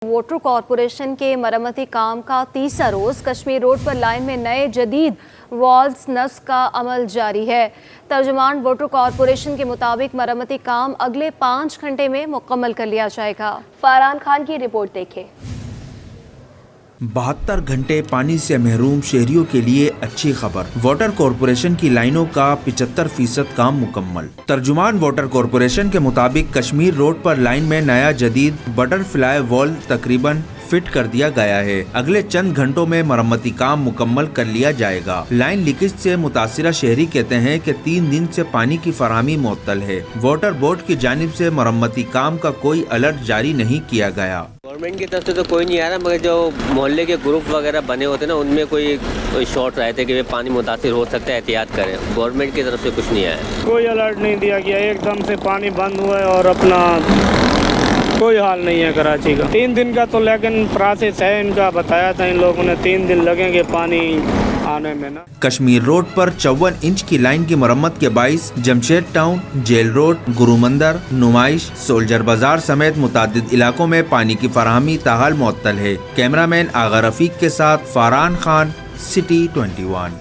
Water corporation के मरम्मती काम का तीसरा रोज कश्मीर रोड पर लाइन में नए जदीद वॉल्स नस्ब का अमल जारी है। तर्जुमान वाटर कॉरपोरेशन के मुताबिक मरम्मती काम अगले 5 घंटे में मुकम्मल कर लिया जाएगा। फरहान खान की रिपोर्ट देखें। 72 घंटे पानी से महरूम शहरियों के लिए अच्छी खबर। वाटर कॉरपोरेशन की लाइनों का 75% काम मुकम्मल। तर्जुमान वाटर कॉरपोरेशन के मुताबिक कश्मीर रोड पर लाइन में नया जदीद बटरफ्लाई वॉल तकरीबन फिट कर दिया गया है। अगले चंद घंटों में मरम्मती काम मुकम्मल कर लिया जाएगा। लाइन लीकेज से मुतासिरा शहरी कहते हैं कि 3 दिन से पानी की फराहमी मुअत्तल है। वाटर बोर्ड की जानिब से मरम्मती काम का कोई अलर्ट जारी नहीं किया गया। गवर्नमेंट की तरफ से तो कोई नहीं आ रहा, मगर जो मोहल्ले के ग्रुप वगैरह बने होते हैं ना, उनमें कोई शॉर्ट रहते कि पानी मुतासिर हो सकता है, एहतियात करें। गवर्नमेंट की तरफ से कुछ नहीं आया, कोई अलर्ट नहीं दिया गया। एकदम से पानी बंद हुआ है और अपना कोई हाल नहीं है कराची का। 3 दिन का तो लेकिन प्रोसेस है इनका, बताया था इन लोगों ने 3 दिन लगेंगे पानी आने में ना। कश्मीर रोड पर 54 इंच की लाइन की मरम्मत के बाइस जमशेद टाउन, जेल रोड, गुरुमंदर, नुमाइश, सोल्जर बाजार समेत मुतादिद इलाकों में पानी की फराहमी ताहाल मुअत्तल है। कैमरामैन आगा रफीक के साथ फरहान खान, सिटी 21।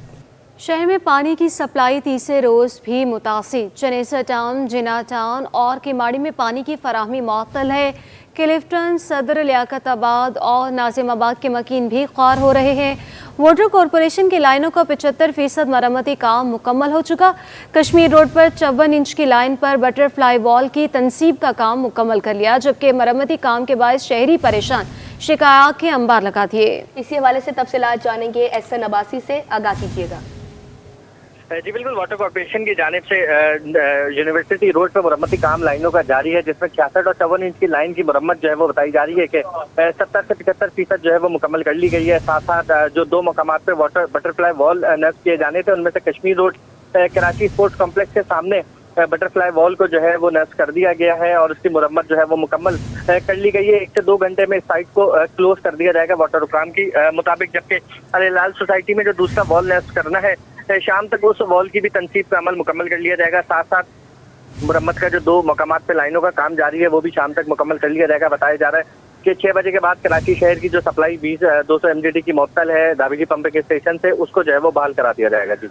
शहर में पानी की सप्लाई तीसरे रोज भी मुतासिर। चनेसर टाउन, जिना टाउन और किमाड़ी में पानी की फराहमी मुअत्तल है। क्लिफ्टन, सदर, लियाकताबाद और नाजिमाबाद के मकीन भी ख्वार हो रहे हैं। वाटर कॉरपोरेशन की लाइनों का 75% मरम्मती काम मुकम्मल हो चुका। कश्मीर रोड पर 54 इंच की लाइन पर बटरफ्लाई वॉल की तनसीब का काम मुकम्मल कर लिया, जबकि मरम्मती काम के बाद शहरी परेशान, शिकायत के अंबार लगा दिए। इसी हवाले से तफसीलात जानेंगे एसएन अब्बासी से, आगाह कीजिएगा। जी बिल्कुल, वाटर कॉर्पोरेशन की जानिब से यूनिवर्सिटी रोड पर मुरम्मती काम लाइनों का जारी है, जिसमें 66 और 54 इंच की लाइन की मुरम्मत जो है वो बताई जा रही है कि 70 से 75% जो है वो मुकम्मल कर ली गई है। साथ साथ जो 2 मकामात पे वाटर बटरफ्लाई वॉल नस्ब किए जाने थे, उनमें से Kashmir road Karachi sports complex के सामने बटरफ्लाई वॉल को जो है वो नस्ब कर दिया गया है और उसकी मुरम्मत जो है वो मुकम्मल कर ली गई है। 1 से 2 घंटे में साइट को क्लोज कर दिया जाएगा वाटर हुकाम की मुताबिक, जबकि अल हिलाल सोसाइटी में जो दूसरा वॉल नस्ब करना है, शाम तक उस वॉल की भी तनसीब का अमल मुकम्मल कर लिया जाएगा। साथ साथ मुरम्मत का जो 2 मकामात पे लाइनों का काम जारी है, वो भी शाम तक मुकम्मल कर लिया जाएगा। बताया जा रहा है कि 6 बजे के बाद कराची शहर की जो सप्लाई 200 MGD की मुअत्तल है दाविजी पंप के स्टेशन से, उसको जो है वो बहाल करा दिया जाएगा। जी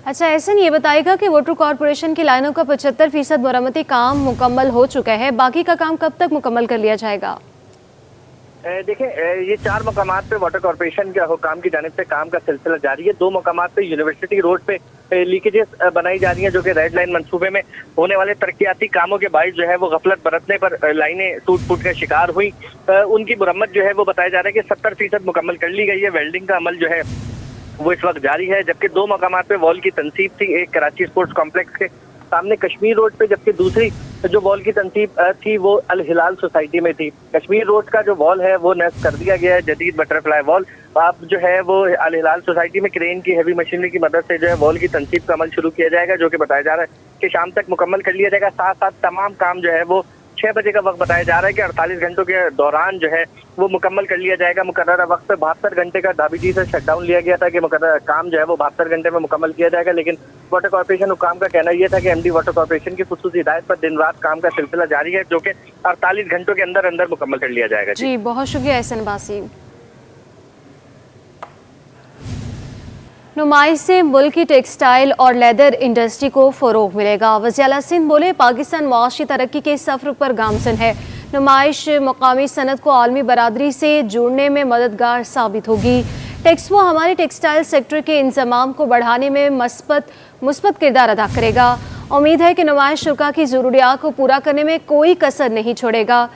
अच्छा, ऐसा नहीं, ये बताएगा कि वाटर कॉरपोरेशन की लाइनों का 75% मरम्मती काम मुकम्मल हो चुका है, बाकी का काम कब तक मुकम्मल कर लिया जाएगा? देखिए, ये 4 मकामात पे वाटर कॉर्पोरेशन के हुकाम की जानिब से काम का सिलसिला जारी है। 2 मकामात पे यूनिवर्सिटी रोड पे लीकेजेस बनाई जा रही हैं, जो कि रेड लाइन मंसूबे में होने वाले तरक्याती कामों के बायस जो है वो गफलत बरतने पर लाइनें टूट फूट का शिकार हुई। उनकी मुरम्मत जो है वो बताया जा रहा है कि 70% मुकम्मल कर ली गई है। वेल्डिंग का अमल जो है वो इस वक्त जारी है, जबकि 2 मकामात पे वॉल की तनसीब थी, एक कराची स्पोर्ट्स कॉम्प्लेक्स के सामने कश्मीर रोड पे, जबकि दूसरी जो वॉल की तनसीब थी वो अल हिलाल सोसाइटी में थी। कश्मीर रोड का जो वॉल है वो नस्ब कर दिया गया है, जदीद बटरफ्लाई वॉल। अब जो है वो अल हिलाल सोसाइटी में क्रेन की हेवी मशीनरी की मदद से जो है वॉल की तनसीब का अमल शुरू किया जाएगा, जो कि बताया जा रहा है कि शाम तक मुकम्मल कर लिया जाएगा। साथ साथ तमाम काम जो है वो 6 बजे का वक्त बताया जा रहा है कि 48 घंटों के दौरान जो है वो मुकम्मल कर लिया जाएगा। मुकर्ररा वक्त पे 72 घंटे का दाविजी से शटडाउन लिया गया था कि काम जो है वो 72 घंटे में मुकम्मल किया जाएगा, लेकिन वाटर कॉर्पोरेशन हुकाम का कहना यह था कि MD वाटर कॉर्पोरेशन की खुसूसी हिदायत पर दिन रात काम का सिलसिला जारी है, जो कि 48 घंटों के अंदर अंदर मुकम्मल कर लिया जाएगा। जी बहुत शुक्रिया एहसन अब्बासी। नुमाइश से मुल्क की टेक्सटाइल और लेदर इंडस्ट्री को फ़रोग़ मिलेगा। वज़ीर आला सिंध बोले, पाकिस्तान मुआशी तरक्की के सफ़र पर गामज़न है। नुमाइश मकामी सनत को आलमी बरादरी से जुड़ने में मददगार साबित होगी। टेक्सपो हमारे टेक्सटाइल सेक्टर के इंज़माम को बढ़ाने में मुस्बत किरदार अदा करेगा। उम्मीद है कि नुमाइश शुरा की ज़रूरियात को पूरा करने में कोई कसर नहीं छोड़ेगा।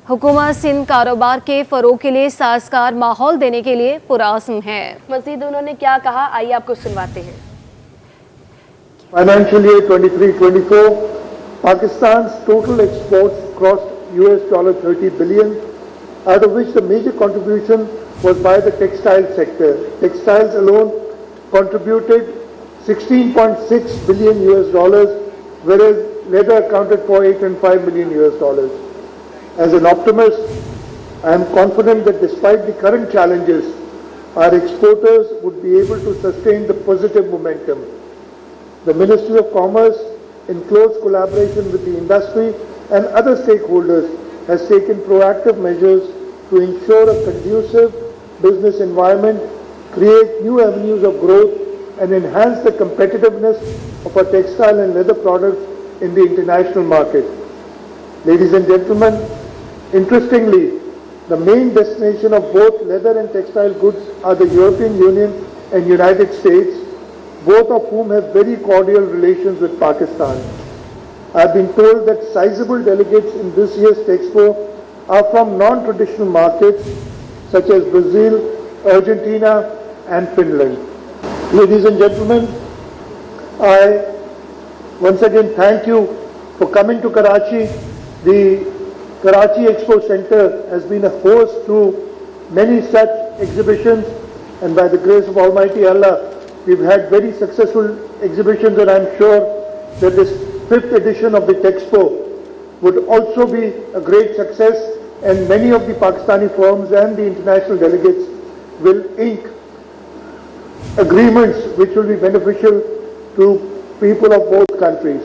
हुकूमत सिंध कारोबार के फ़रोग़ के लिए साज़गार माहौल देने के लिए पुरअज़्म है। मज़ीद उन्होंने क्या कहा, आइए आपको सुनवाते हैं। Financial year 23-24, Pakistan's total exports crossed $30 billion, out of which the major contribution was by the textile sector. Textiles alone contributed $16.6 billion, whereas leather accounted for $8.5 million. As an optimist, I am confident that despite the current challenges, our exporters would be able to sustain the positive momentum. The Ministry of Commerce, in close collaboration with the industry and other stakeholders, has taken proactive measures to ensure a conducive business environment, create new avenues of growth, and enhance the competitiveness of our textile and leather products in the international market. Ladies and gentlemen, interestingly, the main destination of both leather and textile goods are the European Union and United States, both of whom have very cordial relations with Pakistan. I have been told that sizable delegates in this year's Texpo are from non-traditional markets such as Brazil, Argentina, and Finland. Ladies and gentlemen, I once again thank you for coming to Karachi. The Karachi Expo Center has been a host to many such exhibitions, and by the grace of Almighty Allah, we've had very successful exhibitions, and I'm sure that this 5th edition of the Texpo would also be a great success, and many of the Pakistani firms and the international delegates will ink agreements which will be beneficial to people of both countries.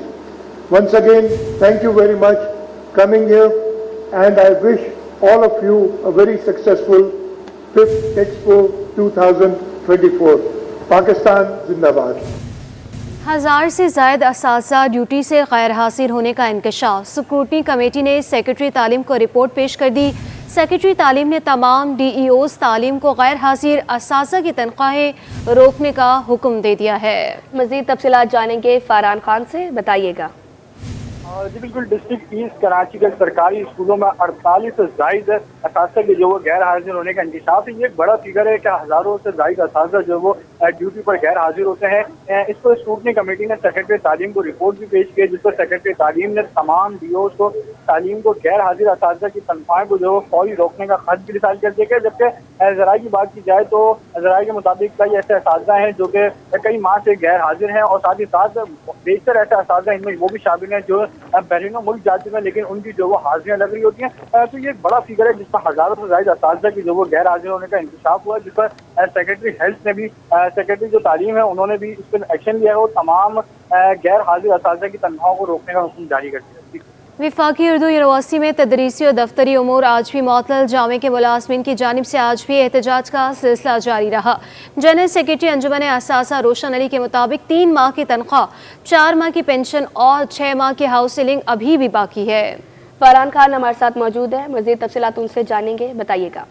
Once again, thank you very much for coming here, and I wish all of you a very successful 5th Expo 2024. Pakistan Zindabad. 1000 से ज़ायद असातिज़ा duty से गैर हाजिर होने का इंकशाफ। Scrutiny committee ने secretary तालीम को report पेश कर दी। सेक्रेटरी तालीम ने तमाम DEOs तालीम को गैर हाजिर असातिज़ा की तनख्वाहें रोकने का हुक्म दे दिया है। मज़ीद तफसीलात जानेंगे फ़रहान खान से, बताइएगा। जी बिल्कुल, डिस्ट्रिक्ट ईस्ट कराची के सरकारी स्कूलों में 48 से ज़ायद असातिज़ा के जो वो गैर हाजिर होने का इंकशाफ है। ये एक बड़ा फिगर है कि हज़ारों से ज़ायद असातिज़ा जो वो ड्यूटी पर गैर हाजिर होते हैं। इस पर स्क्रूटनी कमेटी ने सेक्रेटरी तालीम को रिपोर्ट भी पेश की, जिस पर सेक्रेटरी तालीम ने तमाम DEOs को तालीम को गैर हाजिर असातिज़ा की तनख्वाहें को जो फौरी रोकने का खत भी रिसाल कर दिया। जबकि ज़राए की बात की जाए तो ज़राए के मुताबिक कई ऐसे असातिज़ा हैं जो कि कई माह से गैर हाजिर हैं, और साथ ही साथ बेशतर ऐसे असातिज़ा इनमें वो भी शामिल हैं जो बैरूनी मुल्क जा चुके हैं, लेकिन उनकी जो वो हाजिरियाँ लग रही होती हैं। तो ये एक बड़ा फिगर है जिसमें हज़ारों से ज़्यादा असातिज़ा की जो वो गैर हाजिर होने का इंकशाफ हुआ, जिस पर सेक्रेटरी हेल्थ ने भी, सेक्रेटरी जो तालीम है उन्होंने भी इस पर एक्शन लिया है और तमाम गैर हाजिर असातिज़ा की तनख्वाहों को रोकने का हुक्म जारी कर दिया। वफाकी उर्दू यूनिवर्सिटी में तदरीसी और दफ्तरी उमूर आज भी मुअत्तल। जामे के मुलाज़मीन की जानिब से आज भी एहतजाज का सिलसिला जारी रहा। जनरल सेक्रेटरी अंजुमन असासा रोशन अली के मुताबिक 3 माह की तनख्वाह, 4 माह की पेंशन और 6 माह की हाउस सीलिंग अभी भी बाकी है। फ़रहान खान हमारे साथ मौजूद है, मज़ीद तफसीलात उनसे जानेंगे, बताइएगा।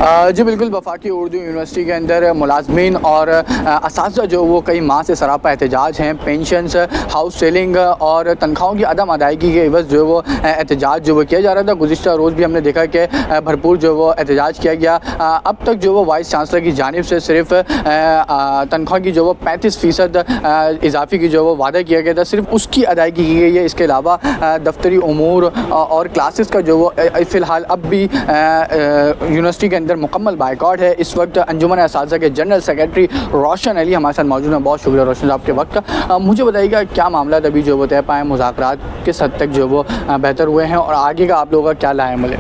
जी बिल्कुल, वफाकी उर्दू यूनिवर्सिटी के अंदर मुलाज़मीन और असातिज़ा जो वो कई माह से सरापा एहतजाज हैं। पेंशन्स, हाउस सेलिंग और तनख्वाहों की अदम अदायगी के एवज़ जो वो एहतजाज जो वो किया जा रहा था। गुज़िश्ता रोज़ भी हमने देखा कि भरपूर जो वो एहतजाज किया गया। अब तक जो वो वाइस चांसलर की जानिब से सिर्फ तनख्वाह की जो वो 35% इजाफ़े की जो वो वादा किया गया था, सिर्फ उसकी अदायगी की गई है। इसके अलावा दफ्तरी उमूर और क्लासेस का जो वो फ़िलहाल अब भी यूनिवर्सिटी के अंदर मुकम्मल बाइकआउट है। इस वक्त अंजुमन असातिज़ा के जनरल सेक्रेटरी रोशन अली हमारे साथ मौजूद हैं। बहुत शुक्रिया रोशन साहब के वक्त का। मुझे बताइएगा क्या मामला अभी जो वो तय पाए, मुज़ाकरात किस हद तक जो वो बेहतर हुए हैं और आगे का आप लोगों का क्या लाएमल है?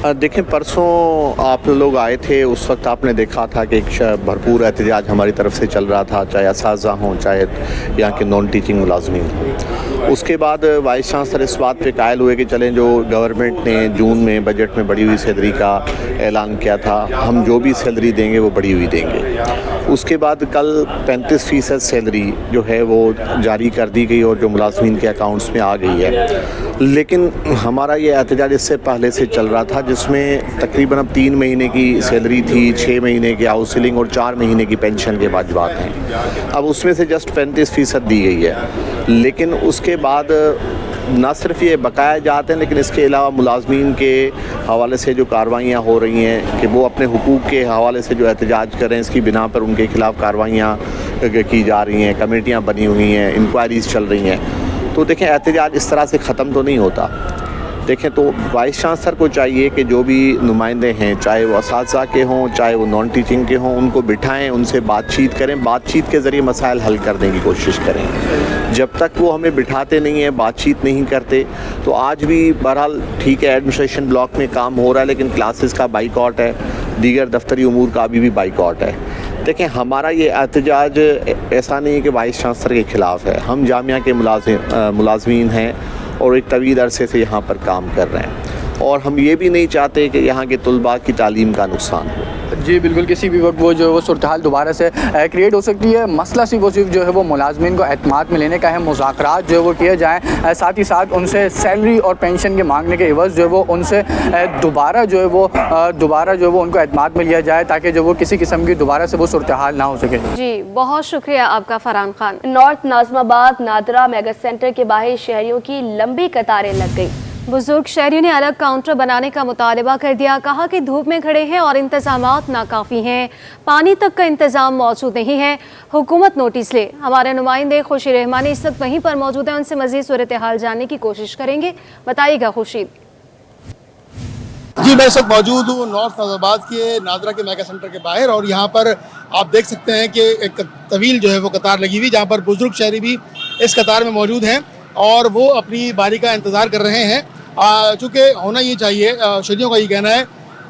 देखें, परसों आप लोग आए थे, उस वक्त आपने देखा था कि एक भरपूर एहतजाज हमारी तरफ से चल रहा था, चाहे असातिज़ा हों, चाहे यहाँ के नॉन टीचिंग मुलाज़मीन हों। उसके बाद वाइस चांसलर इस बात पे कायल हुए कि चलें, जो गवर्नमेंट ने जून में बजट में बढ़ी हुई सैलरी का ऐलान किया था, हम जो भी सैलरी देंगे वो बढ़ी हुई देंगे। उसके बाद कल 35% सैलरी जो है वो जारी कर दी गई और जो मुलाज़मीन के अकाउंट्स में आ गई है। लेकिन हमारा ये एहतजाज इससे पहले से चल रहा था, जिसमें तकरीबन अब 3 महीने की सैलरी थी, 6 महीने की हाउस सीलिंग और 4 महीने की पेंशन के वाजिबात हैं। अब उसमें से जस्ट 35% दी गई है। लेकिन उसके बाद न सिर्फ ये बकाया जाते हैं, लेकिन इसके अलावा मुलाज़मीन के हवाले से जो कार्रवाइयाँ हो रही हैं कि वो अपने हुकूक़ के हवाले से जो एहतजाज करें, इसकी बिना पर उनके ख़िलाफ़ कार्रवाइयाँ की जा रही हैं, कमेटियाँ बनी हुई हैं, इंक्वायरीज़ चल रही हैं। तो देखें, एहतजाज इस तरह से ख़त्म तो नहीं होता। देखें, तो वाइस चांसलर को चाहिए कि जो भी नुमाइंदे हैं, चाहे वो असातिज़ा के हों, चाहे वो नॉन टीचिंग के हों, उनको बिठाएं, उनसे बातचीत करें, बातचीत के ज़रिए मसाइल हल करने की कोशिश करें। जब तक वो हमें बिठाते नहीं हैं, बातचीत नहीं करते, तो आज भी बहरहाल ठीक है, एडमिनिस्ट्रेशन ब्लॉक में काम हो रहा है, लेकिन क्लासेस का बाइकआउट है, दीगर दफ्तरी उमूर का अभी भी बाइकआउट है। देखें, हमारा ये एहतजाज ऐसा नहीं है कि वाइस चांसलर के ख़िलाफ़ है। हम जामिया के मुलाज़मीन हैं और एक तवील अरसे से यहाँ पर काम कर रहे हैं। और हम ये भी नहीं चाहते कि यहाँ के तलबा की तालीम का नुकसान हो। जी बिल्कुल, किसी भी वक्त वो जो है वो सूरत हाल दोबारा से क्रिएट हो सकती है। मसला सिर्फ जो है वो मुलाजमीन को एतमाद में लेने का है, मुज़ाकरात जो है वो किए जाएँ, साथ ही साथ उनसे सैलरी और पेंशन के मांगने के एवज़ जो है वो उनसे दोबारा जो है वो उनको एतमाद में लिया जाए, ताकि जो वो किसी किस्म की दोबारा से वो सूरत हाल ना हो सके। जी बहुत शुक्रिया आपका Farhan Khan. North Nazimabad NADRA mega centre के बाहर शहरियों की लंबी कतारें लग गई। बुजुर्ग शहरियों ने अलग काउंटर बनाने का मुतालबा कर दिया। कहा कि धूप में खड़े हैं और इंतजामात नाकाफ़ी हैं, पानी तक का इंतजाम मौजूद नहीं है, हुकूमत नोटिस ले। हमारे नुमाइंदे खुशी रहमानी इस वक्त वहीं पर मौजूद है, उनसे मज़ीद सूरत हाल जानने की कोशिश करेंगे। बताइएगा खुर्शीद। जी मैं इस वक्त मौजूद हूँ नॉर्थ नाज़िमाबाद के नादरा के मेगा सेंटर के बाहर, और यहाँ पर आप देख सकते हैं कि एक तवील जो है वो कतार लगी हुई, जहाँ पर बुजुर्ग शहरी भी इस कतार में मौजूद हैं और वो अपनी बारी का इंतज़ार कर रहे हैं। चूँकि होना ये चाहिए, शहरियों का ये कहना है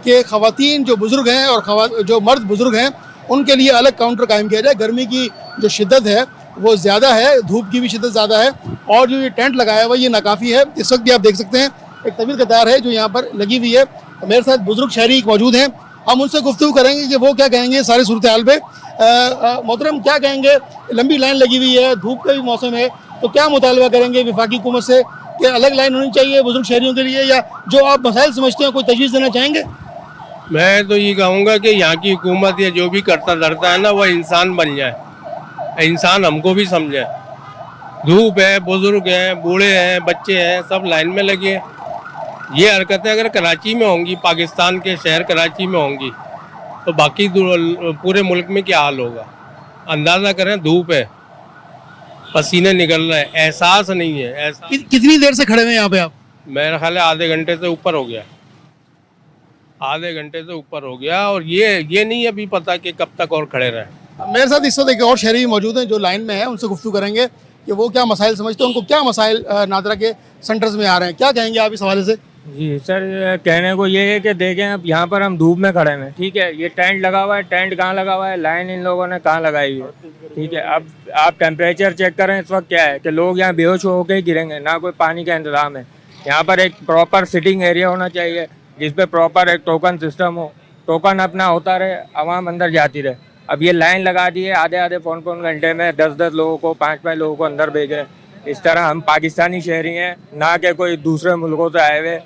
कि ख़वातीन जो बुज़ुर्ग हैं और जो मर्द बुज़ुर्ग हैं उनके लिए अलग काउंटर कायम किया जाए। गर्मी की जो शिद्दत है वो ज़्यादा है, धूप की भी शिद्दत ज़्यादा है, और जो ये टेंट लगाया हुआ ये नाकाफ़ी है। इस वक्त भी आप देख सकते हैं एक तवील कतार है जो यहाँ पर लगी हुई है। मेरे साथ बुज़ुर्ग शहरी मौजूद हैं, हम उनसे गुफ्तगू करेंगे कि वो क्या कहेंगे सारे सूरत हाल पे। मोहतरम क्या कहेंगे, लंबी लाइन लगी हुई है, धूप का भी मौसम है, तो क्या मुतालबा करेंगे वफाकी हुकूमत से कि अलग लाइन होनी चाहिए बुजुर्ग शहरियों के लिए, या जो आप मसाइल समझते हैं कोई तजवीज़ देना चाहेंगे? मैं तो ये कहूँगा कि यहाँ की हुकूमत या जो भी करता धरता है ना, वह इंसान बन जाए, इंसान हमको भी समझे। धूप है, बुजुर्ग हैं, बूढ़े हैं, बच्चे हैं, सब लाइन में लगे हैं। ये हरकतें अगर कराची में होंगी, पाकिस्तान के शहर कराची में होंगी, तो बाकी पूरे मुल्क में क्या हाल होगा। अंदाज़ा करें, धूप है, पसीने निकल रहे हैं, एहसास नहीं है। कितनी देर से खड़े हुए हैं यहाँ पे आप? मेरा ख्याल है आधे घंटे से ऊपर हो गया, आधे घंटे से ऊपर हो गया, और ये नहीं अभी पता कि कब तक और खड़े रहें। मेरे साथ इस वक्त एक और शहरी मौजूद हैं जो लाइन में है, उनसे गुफ्तगू करेंगे कि वो क्या मसाइल समझते हैं, उनको क्या मसाइल नादरा के सेंटर्स में आ रहे हैं। क्या कहेंगे आप इस हवाले से? जी सर, कहने को ये है कि देखें अब यहाँ पर हम धूप में खड़े हैं, ठीक है, ये टेंट लगा हुआ है, टेंट कहाँ लगा हुआ है, लाइन इन लोगों ने कहाँ लगाई हुई है, ठीक है। अब आप टेम्परेचर चेक करें, इस वक्त क्या है कि लोग यहाँ बेहोश होकर ही गिरेंगे, ना कोई पानी का इंतजाम है। यहाँ पर एक प्रॉपर सिटिंग एरिया होना चाहिए जिसपे प्रॉपर एक टोकन सिस्टम हो, टोकन अपना होता रहे, आवाम अंदर जाती रहे। अब ये लाइन लगा दी है, आधे पौन घंटे में 10 लोगों को, 5 लोगों को अंदर भेजे। इस तरह हम पाकिस्तानी शहरी हैं, ना कि कोई दूसरे मुल्कों से आए हुए।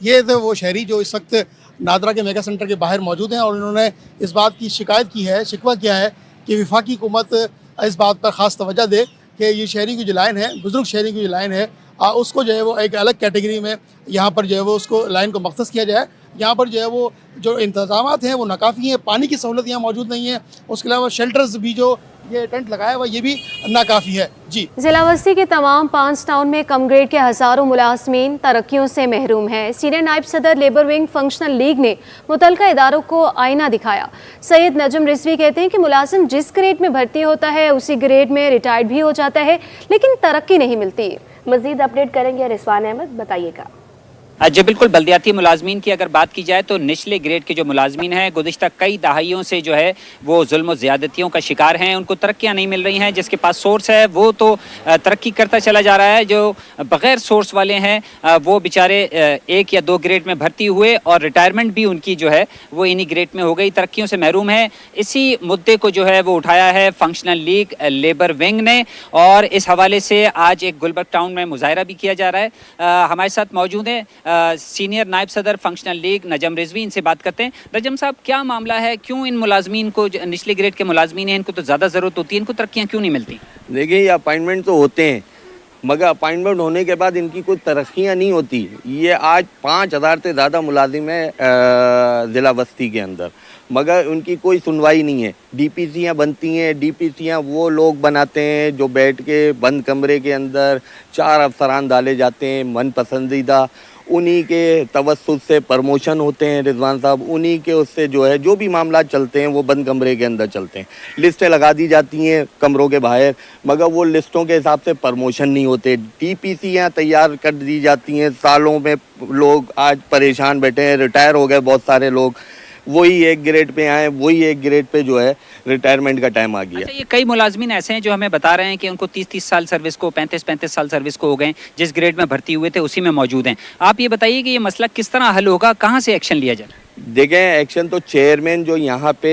ये थे वो शहरी जो इस वक्त नादरा के मेगा सेंटर के बाहर मौजूद हैं, और उन्होंने इस बात की शिकायत की है, शिकवा किया है कि वफाकी हुकूमत इस बात पर ख़ास तवज्जो दे कि ये शहरी की जो लाइन है, बुज़ुर्ग शहरी की जो लाइन है, उसको जो है वो एक अलग कैटेगरी में यहाँ पर जो है वो उसको लाइन को मख्सूस किया जाए। यहाँ पर जो है वो जो इंतज़ामात हैं वो नाकाफ़ी हैं, पानी की सहूलत यहाँ मौजूद नहीं है, उसके अलावा शेल्टर्स भी जो ये टेंट लगाया हुआ ये भी नाकाफ़ी है। जी, जिला बस्ती के तमाम 5 टाउन में कम ग्रेड के हज़ारों मुलाजमीन तरक्कियों से महरूम हैं। सीनियर नायब सदर लेबर विंग फंक्शनल लीग ने मुतल्लिका इदारों को आईना दिखाया। सैयद नजम रिजवी कहते हैं कि मुलाजिम जिस ग्रेड में भर्ती होता है उसी ग्रेड में रिटायर्ड भी हो जाता है, लेकिन तरक्की नहीं मिलती। मजीद अपडेट करेंगे रिजवान अहमद, बताइएगा। जी बिल्कुल, बल्दियाती मुलाजमीन की अगर बात की जाए तो निचले ग्रेड के जो मुलाजमीन हैं गुज़िश्ता कई दहाइयों से जो है वो जुल्म ज़्यादतियों का शिकार हैं, उनको तरक्कियाँ नहीं मिल रही हैं। जिसके पास सोर्स है वो तो तरक्की करता चला जा रहा है, जो बग़ैर सोर्स वाले हैं वो बेचारे 1 या 2 ग्रेड में भर्ती हुए और रिटायरमेंट भी उनकी जो है वो इन्हीं ग्रेड में हो गई, तरक्कियों से महरूम है। इसी मुद्दे को जो है वो उठाया है फंक्शनल लीग लेबर विंग ने, और इस हवाले से आज एक गुलबर्ग टाउन में मुजाहरा भी किया जा रहा है। हमारे साथ मौजूद हैं सीनियर नायब सदर फंक्शनल लीग नजम रिजवी, इनसे बात करते हैं। नजम साहब, क्या मामला है, क्यों इन मुलाजमीन को, निचले ग्रेड के मुलाजमीन हैं, इनको तो ज़्यादा ज़रूरत होती है, इनको तरक्कियाँ क्यों नहीं मिलती? देखिए, ये अपॉइंटमेंट तो होते हैं, मगर अपॉइंटमेंट होने के बाद इनकी कोई तरक्कियाँ नहीं होती। ये आज 5000 से ज़्यादा मुलाजिम है ज़िला बस्ती के अंदर, मगर उनकी कोई सुनवाई नहीं है। डीपीसीयाँ बनती हैं, डीपीसीयाँ वो लोग बनाते हैं जो बैठ के बंद कमरे के अंदर 4 अफसरान डाले जाते हैं मन पसंदीदा, उन्हीं के तवस्सुस से प्रमोशन होते हैं रिजवान साहब, उन्हीं के उससे जो है जो भी मामला चलते हैं वो बंद कमरे के अंदर चलते हैं। लिस्टें लगा दी जाती हैं कमरों के बाहर, मगर वो लिस्टों के हिसाब से प्रमोशन नहीं होते। डीपीसीयाँ तैयार कर दी जाती हैं, सालों में लोग आज परेशान बैठे हैं, रिटायर हो गए बहुत सारे लोग, वही एक ग्रेड पे आए, वही एक ग्रेड पे जो है रिटायरमेंट का टाइम आ गया। अच्छा, ये कई मुलाजमीन ऐसे हैं जो हमें बता रहे हैं कि उनको 30-30 साल सर्विस को, 35-35 साल सर्विस को हो गए, जिस ग्रेड में भर्ती हुए थे उसी में मौजूद हैं। आप ये बताइए कि ये मसला किस तरह हल होगा, कहाँ से एक्शन लिया जाए? देखें, एक्शन तो चेयरमैन जो यहाँ पे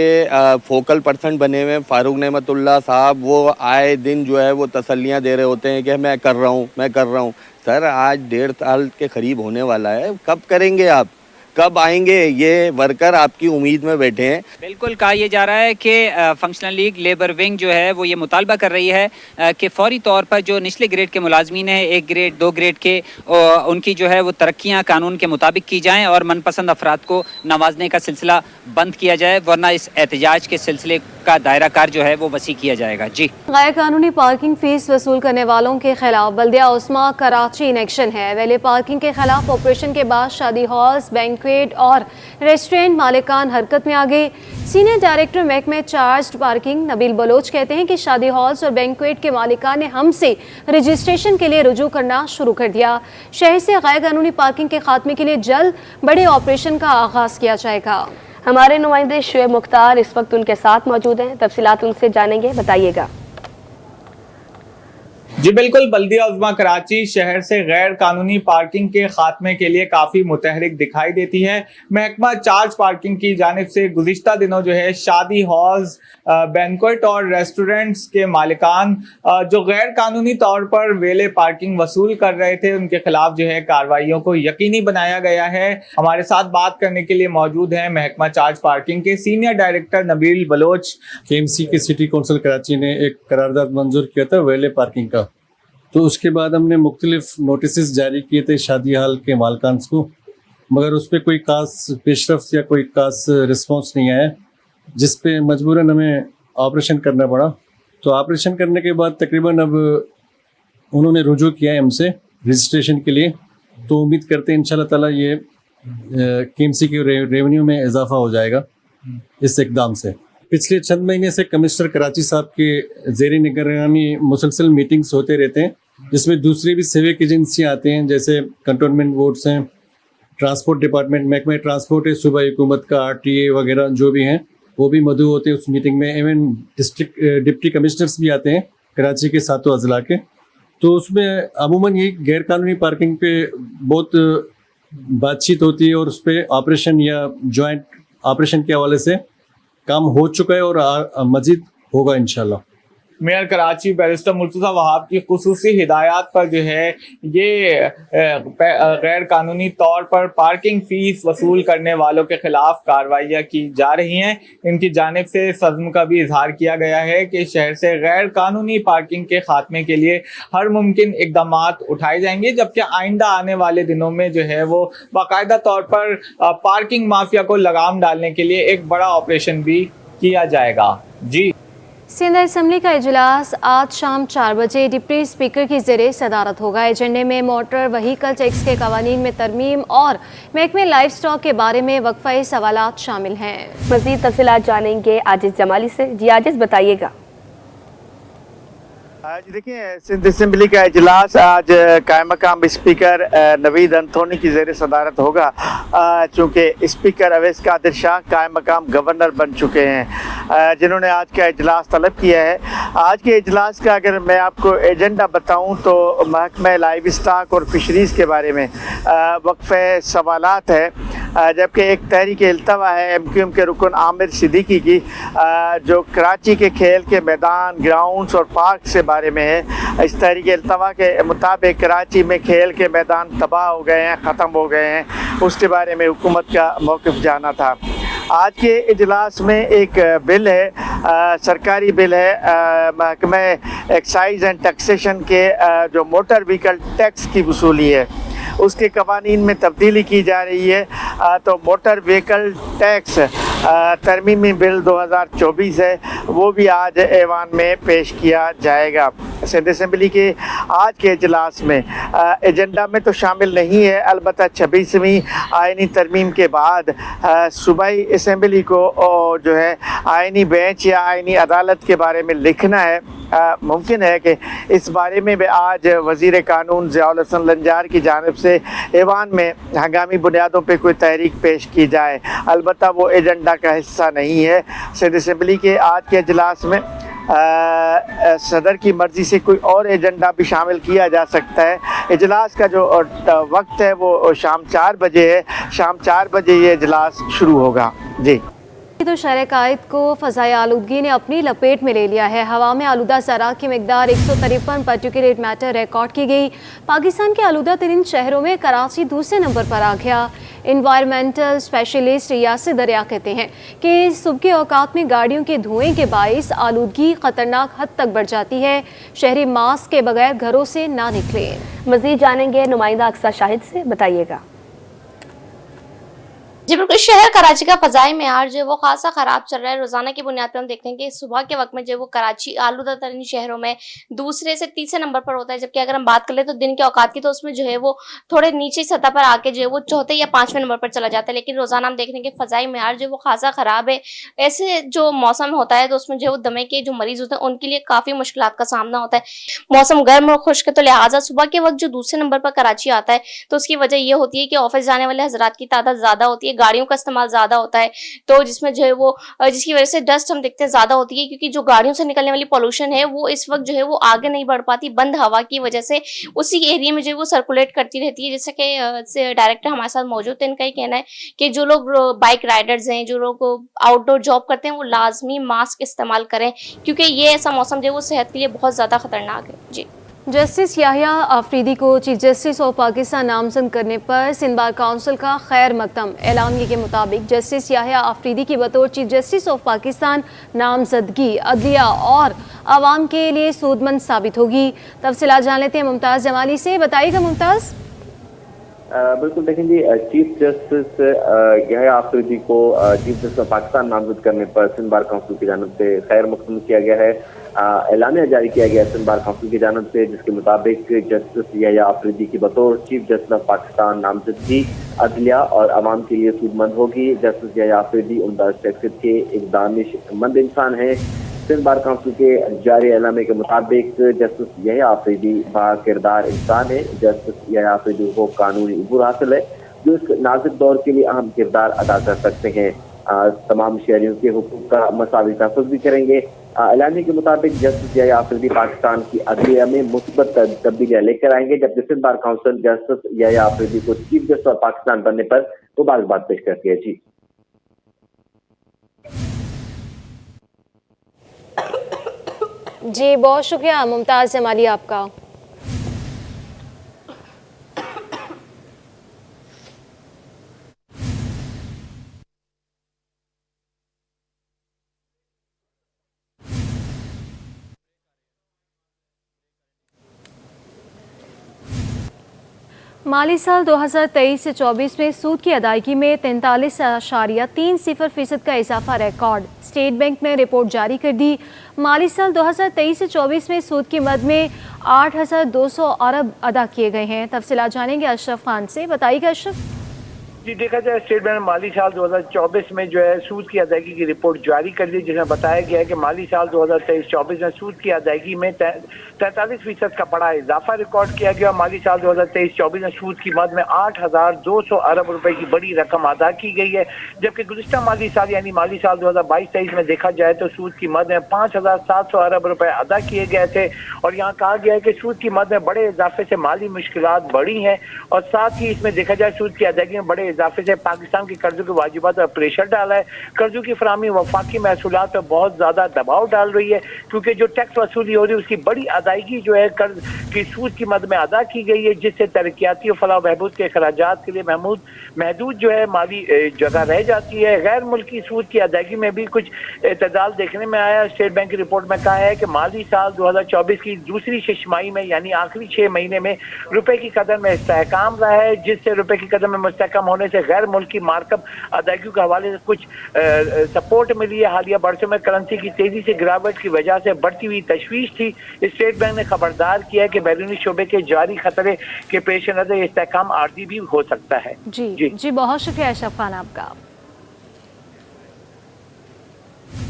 फोकल पर्सन बने हुए हैं फारूक नेमतुल्लाह साहब, वो आए दिन जो है वो तसल्लियाँ दे रहे होते हैं कि मैं कर रहा हूँ, मैं कर रहा हूँ। सर, आज 1.5 साल के करीब होने वाला है, कब करेंगे आप, कब आएंगे? ये वर्कर आपकी उम्मीद में बैठे हैं। बिल्कुल कहा यह जा रहा है कि फंक्शनल लीग लेबर विंग जो है वो ये मुतालबा कर रही है कि फौरी तौर पर जो निचले ग्रेड के मुलाजमीन हैं, 1 ग्रेड 2 ग्रेड के, उनकी जो है वो तरक्कियां कानून के मुताबिक की जाएं और मनपसंद अफराद को नवाजने का सिलसिला बंद किया जाए, वरना इस एहतजाज के सिलसिले का दायरा कार जो है वो वसी किया जाएगा। जी, गैर कानूनी पार्किंग फीस वसूल करने वालों के खिलाफ बल्दिया उस्मा कराची इन एक्शन है। वैले पार्किंग के खिलाफ ऑपरेशन के बाद शादी हॉल्स, बैंक्वेट और रेस्टोरेंट मालिकान हरकत में आ गए। सीनियर डायरेक्टर महकमे चार्ज पार्किंग नबील बलोच कहते हैं कि शादी हॉल्स और बैंक्वेट के मालिकान ने हमसे रजिस्ट्रेशन के लिए रुजू करना शुरू कर दिया। शहर से गैर कानूनी पार्किंग के खात्मे के लिए जल्द बड़े ऑपरेशन का आगाज किया जाएगा। हमारे नुमाइंदे शुएब मुख्तार इस वक्त उनके साथ मौजूद हैं, तफसीलात उनसे जानेंगे, बताइएगा। जी बिल्कुल, बल्दिया उज़्मा कराची शहर से गैर कानूनी पार्किंग के खात्मे के लिए काफ़ी मुतहरिक दिखाई देती है। महकमा चार्ज पार्किंग की जानिब से गुज़िश्ता दिनों जो है शादी हॉल्स, बैंक्वेट और रेस्टोरेंट्स के मालिकान जो गैर कानूनी तौर पर वेले पार्किंग वसूल कर रहे थे, उनके खिलाफ जो है कार्रवाइयों को यकीनी बनाया गया है। हमारे साथ बात करने के लिए मौजूद हैं महकमा चार्ज पार्किंग के senior director Nabeel Baloch. KMC के सिटी कौंसिल कराची ने एक करारदाद मंजूर किया था वेले पार्किंग का, तो उसके बाद हमने मुख्तलिफ नोटिस जारी किए थे शादी हाल के मालकान को, मगर उस पर कोई खास पेशरफ्त या कोई खास रिस्पॉन्स नहीं आया, जिस पे मजबूरन हमें ऑपरेशन करना पड़ा। तो ऑपरेशन करने के बाद तकरीबन अब उन्होंने रुजू किया है हमसे रजिस्ट्रेशन के लिए, तो उम्मीद करते हैं इंशाल्लाह ताला ये KMC के रेवेन्यू में इजाफा हो जाएगा इस इकदाम से। पिछले चंद महीने से कमिश्नर कराची साहब के ज़ेरी निगरानी मुसलसल मीटिंग्स होते रहते हैं, जिसमें दूसरी भी सिविक एजेंसियाँ आते हैं, जैसे कंटोनमेंट बोर्ड्स हैं, ट्रांसपोर्ट डिपार्टमेंट, महकमा ट्रांसपोर्ट है, सूबाई हुकूमत का RTA वगैरह जो भी हैं वो भी मौजूद होते हैं उस मीटिंग में। इवन डिप्टी कमिश्नर्स भी आते हैं कराची के 7 अजला के। तो उसमें अमूमन ये गैर कानूनी पार्किंग पे बहुत बातचीत होती है और उस पर ऑपरेशन या जॉइंट ऑपरेशन के हवाले से काम हो चुका है और मजीद होगा इंशाल्लाह। मेयर कराची बैरिस्टर मुर्तज़ा वहाब की खुसूसी हिदायत पर जो है ये गैर कानूनी तौर पर पार्किंग फ़ीस वसूल करने वालों के खिलाफ कार्रवाइयाँ की जा रही हैं। इनकी जानिब से सज़्म का भी इजहार किया गया है कि शहर से गैर कानूनी पार्किंग के खात्मे के लिए हर मुमकिन इक़दामात उठाए जाएंगे, जबकि आइंदा आने वाले दिनों में जो है वो बाकायदा तौर पर पार्किंग माफिया को लगाम डालने के लिए एक बड़ा ऑपरेशन भी किया जाएगा। जी, सिंध असम्बली का इजलास आज शाम 4 बजे डिप्टी स्पीकर की ज़रिए सदारत होगा। एजेंडे में मोटर व्हीकल टैक्स के कवानीन में तरमीम और महकमे लाइफ स्टॉक के बारे में वक्फा सवालात शामिल हैं। मज़ीद तफसीलात जानेंगे आजिज़ जमाली से। जी आजिज़, बताइएगा। आज देखिए, सिंध असम्बली का इजलास आज कायम मकाम स्पीकर नवीद अंथोनी की ज़ेर सदारत होगा, चूँकि स्पीकर अवैस कादिर शाह कायम मकाम गवर्नर बन चुके हैं, जिन्होंने आज का इजलास तलब किया है। आज के इजलास का अगर मैं आपको एजेंडा बताऊं तो महकमा लाइव स्टॉक और फिशरीज़ के बारे में वक्फे सवालात है, जबकि एक तहरीक इल्तवा है MQM के रुकन आमिर सिद्दीकी की, जो कराची के खेल के मैदान, ग्राउंड्स और पार्क से बारे में है। इस तहरीक इल्तवा के मुताबिक कराची में खेल के मैदान तबाह हो गए हैं, ख़त्म हो गए हैं, उसके बारे में हुकूमत का मौक़िफ़ जाना था। आज के इजलास में एक बिल है, सरकारी बिल है, महकमा एक्साइज एंड टैक्सेशन के जो मोटर व्हीकल टैक्स की वसूली है उसके कवानीन में तब्दीली की जा रही है। तो मोटर व्हीकल टैक्स तरमीमी बिल 2024 है, वो भी आज ऐवान में पेश किया जाएगा। सिंध असम्बली के आज के इजलास में एजेंडा में तो शामिल नहीं है, अलबत्ता 26वीं आइनी तरमीम के बाद सूबाई असम्बली को जो है आइनी बेंच या आइनी अदालत के बारे में लिखना है। मुमकिन है कि इस बारे में भी आज वज़ीर कानून ज़ियाउल हसन लंजार की जानिब से ऐवान में हंगामी बुनियादों पर कोई तहरीक पेश की जाए। अलबत्ता वो एजेंडा का हिस्सा नहीं है। सिंध असम्बली के आज के इजलास में सदर की मर्ज़ी से कोई और एजेंडा भी शामिल किया जा सकता है। इजलास का जो वक्त है वो शाम 4 बजे है। शाम 4 बजे ये इजलास शुरू होगा। जी तो शहर कायद को फ़ज़ाई आलूदगी ने अपनी लपेट में ले लिया है। हवा में आलूदा ज़रा की मिकदार 153 पार्टिकुलेट मैटर रिकॉर्ड की गई। पाकिस्तान के आलूदा तरीन शहरों में कराची दूसरे नंबर पर आ गया। इन्वायरमेंटल स्पेशलिस्ट यासिर दरिया कहते हैं कि सुबह के औकात में गाड़ियों के धुएं के बाइस आलूदगी ख़तरनाक हद तक बढ़ जाती है। शहरी मास्क के बगैर घरों से ना निकले। मज़ीद जानेंगे नुमाइंदा अक्सा शाहिद से, बताइएगा। जी बिल्कुल, शहर कराची का फ़ज़ाई मेयार जो है वो खासा ख़राब चल रहा है। रोज़ाना की बुनियाद पर हम देखते हैं कि सुबह के वक्त में जो है वो कराची आलूदा तरीन शहरों में दूसरे से तीसरे नंबर पर होता है, जबकि अगर हम बात कर ले तो दिन के औकात की तो उसमें जो है वो थोड़े नीचे सतह पर आके जो है वो चौथे या 5वें नंबर पर चला जाता है। लेकिन रोज़ाना हम देख रहे हैं कि फ़ज़ाई मेयार जो है वो खासा ख़राब है। ऐसे जो मौसम होता है तो उसमें जो है वो दमे के जो मरीज़ होते हैं उनके लिए काफ़ी मुश्किलात का सामना होता है। मौसम गर्म और खुश्क तो लिहाजा सुबह के वक्त जो दूसरे नंबर पर कराची आता है तो उसकी वजह ये होती है कि ऑफिस जाने वाले हज़रात की तादाद ज़्यादा होती है, गाड़ियों का इस्तेमाल ज़्यादा होता है, तो जिसमें जो है वो जिसकी वजह से डस्ट हम देखते हैं ज़्यादा होती है, क्योंकि जो गाड़ियों से निकलने वाली पोल्यूशन है वो इस वक्त जो है वो आगे नहीं बढ़ पाती। बंद हवा की वजह से उसी एरिया में जो है वो सर्कुलेट करती रहती है। जैसे कि डायरेक्टर हमारे साथ मौजूद है, इनका ही कहना है कि जो लोग बाइक राइडर्स हैं, जो लोग आउटडोर जॉब करते हैं, वो लाजमी मास्क इस्तेमाल करें, क्योंकि ये ऐसा मौसम जो है वो सेहत के लिए बहुत ज़्यादा खतरनाक है। जी। जस्टिस याहिया आफरीदी को चीफ जस्टिस ऑफ पाकिस्तान नामजद करने पर सिंध बार काउंसिल का खैर मकदम। एलानिये के मुताबिक जस्टिस याहिया आफरीदी की बतौर चीफ जस्टिस ऑफ पाकिस्तान नामजदगी अदलिया और आवाम के लिए सूदमंद साबित होगी। तफसीलात जान लेते हैं मुमताज़ जमाली से। बताइएगा मुमताज़। बिल्कुल, देखें जी, चीफ जस्टिस याहिया आफरीदी को चीफ जस्टिस ऑफ पाकिस्तान नामजद करने पर सिंध बार काउंसिल की जानिब से खैर मकदम किया गया है। ऐलानिया जारी किया गया है सिंध बार काउंसिल की जानिब से, जिसके मुताबिक जस्टिस याहिया आफरीदी की बतौर चीफ जस्टिस ऑफ पाकिस्तान नामजदगी अदलिया और आवाम के लिए सूदमंद होगी। जस्टिस याहिया आफरीदी उम्दा शख्सियत के एक दानिशमंद इंसान है। सिंध बार काउंसिल के जारी एलामे के मुताबिक जस्टिस याहिया आफरीदी बा किरदार इंसान है। जस्टिस याहिया आफरीदी को कानूनी अबूर हासिल है, जो इस नाजुक दौर के लिए अहम किरदार अदा कर सकते हैं। तमाम शहरियों के हुकूक का मसावी तहफ़्फ़ुज़ भी करेंगे। एलानिया के मुताबिक जस्टिस याहिया आफरीदी पाकिस्तान की अदलिया में मुस्बत तब्दीलियाँ लेकर आएंगे, जबकि Sindh bar council justice Yahya Afridi को चीफ जस्टिस ऑफ पाकिस्तान बनने पर मुबारकबाद पेश करती है। जी जी, बहुत शुक्रिया मुमताज़ जमाली आपका। माली साल 2023 से 24 में सूद की अदायगी में 43.30% का इजाफा रिकॉर्ड। स्टेट बैंक ने रिपोर्ट जारी कर दी। माली साल 2023 से 24 में सूद की मद में 8,200 अरब अदा किए गए हैं। तफसीलात जानेंगे अशरफ खान से। बताइएगा अशरफ। जी, देखा जाए स्टेट बैंक ने माली साल 2024 में जो है सूद की अदायगी की रिपोर्ट जारी कर दी, जिसमें बताया गया है कि माली साल 2023-24 में सूद की अदायगी में 43% का बड़ा इजाफा रिकॉर्ड किया गया। माली साल 2023-24 में सूद की मद में 8,200 अरब रुपए की बड़ी रकम अदा की गई है, जबकि गुज़िश्ता माली साल यानी माली साल 2022-23 में देखा जाए तो सूद की मद में 5,700 अरब रुपए अदा किए गए थे। और यहाँ कहा गया है कि सूद की मद में बड़े इजाफे से माली मुश्किलात बढ़ी हैं, और साथ ही इसमें देखा जाए सूद की अदायगी में बड़े इजाफे से पाकिस्तान के कर्जों के वाजिबात पर प्रेशर डाला है। कर्जों की फराहमी वफाकी महसूलात पर बहुत ज्यादा दबाव डाल रही है, क्योंकि जो टैक्स वसूली हो रही है उसकी बड़ी अदायगी जो है कर्ज की सूद की मद में अदा की गई है, जिससे तरक्याती और फलाह बहबूद के अखराजात के लिए महदूद जो है माली जगह रह जाती है। गैर मुल्की सूद की अदायगी में भी कुछ एतदाल देखने में आया। स्टेट बैंक की रिपोर्ट में कहा है कि माली साल 2024 की दूसरी छमाही में यानी आखिरी 6 महीने में रुपए की कदर में इस्तेहकाम रहा है, जिससे रुपए की कदर में मुस्तहकम होने से गैर मुल्की मार्कअप अदायगी के हवाले से कुछ सपोर्ट मिली है। हालिया बरसों में करेंसी की तेजी से गिरावट की वजह से बढ़ती हुई तशवीश थी। स्टेट बैंक ने खबरदार किया है कि बैरूनी शोबे के जारी खतरे के पेश नजर इस्तेहकाम आर्जी भी हो सकता है। जी, बहुत शुक्रिया अशरफ खान आपका।